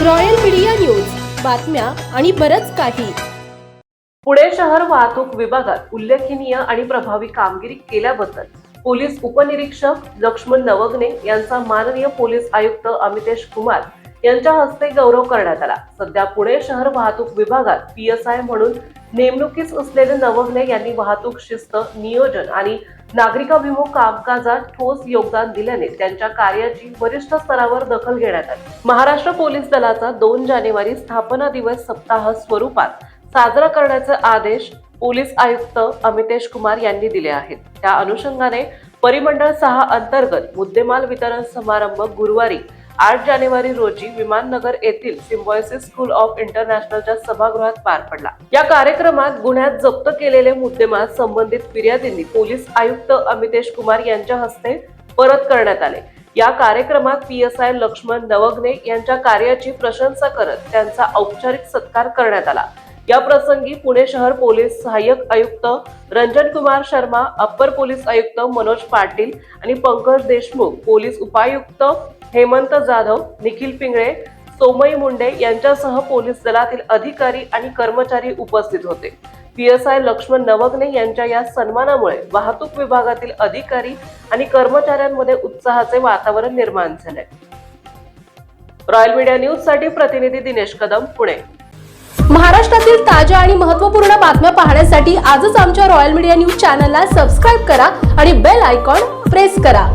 Royal media news, बातम्या आणि बरंच काही. पुणे शहर वाहतूक विभागात उल्लेखनीय आणि प्रभावी कामगिरी केल्याबद्दल पोलीस उपनिरीक्षक लक्ष्मण नवघणे यांचा माननीय पोलीस आयुक्त अमितेश कुमार यांच्या हस्ते गौरव करण्यात आला. सध्या पुणे शहर वाहतूक विभागात PSI म्हणून नेमणुकीस असलेले नवघणे यांनी वाहतूक शिस्त, नियोजन आणि नागरिकाभिमुख कामकाजात ठोस योगदान दिल्याने त्यांच्या कार्याची वरिष्ठ स्तरावर दखल घेण्यात आली. महाराष्ट्र पोलीस दलाचा 2 जानेवारी स्थापना दिवस सप्ताह स्वरूपात साजरा करण्याचे आदेश पोलीस आयुक्त अमितेश कुमार यांनी दिले आहेत. त्या अनुषंगाने परिमंडळ 6 अंतर्गत मुद्देमाल वितरण समारंभ गुरुवारी 8 जानेवारी रोजी विमाननगर येथील सिम्बायोसिस स्कूल ऑफ इंटरनॅशनलच्या सभागृहात पार पडला. या कार्यक्रमात गुन्ह्यात जप्त केलेले मुद्देमाल संबंधित फिर्यादींनी पोलीस आयुक्त अमितेश कुमार यांच्या हस्ते परत करण्यात आले. या कार्यक्रमात PSI लक्ष्मण नवघणे यांच्या कार्याची प्रशंसा करत त्यांचा औपचारिक सत्कार करण्यात आला. या प्रसंगी पुणे शहर पोलीस सहाय्यक आयुक्त रंजन कुमार शर्मा, अप्पर पोलीस आयुक्त मनोज पाटील आणि पंकज देशमुख, पोलीस उपायुक्त हेमंत जाधव, निखिल पिंगळे, सोमई मुंडे यांच्यासह पोलीस दलातील अधिकारी आणि कर्मचारी उपस्थित होते. PSI लक्ष्मण नवघणे यांच्या या सन्मानामुळे वाहतूक विभागातील अधिकारी आणि कर्मचाऱ्यांमध्ये उत्साहाचे वातावरण निर्माण झाले. रॉयल मीडिया न्यूज साठी प्रतिनिधी दिनेश कदम, पुणे. महाराष्ट्रातील ताज्या आणि महत्त्वपूर्ण बातम्या पाहण्यासाठी आजच आमच्या रॉयल मीडिया न्यूज चॅनलला सबस्क्राईब करा आणि बेल आयकॉन प्रेस करा.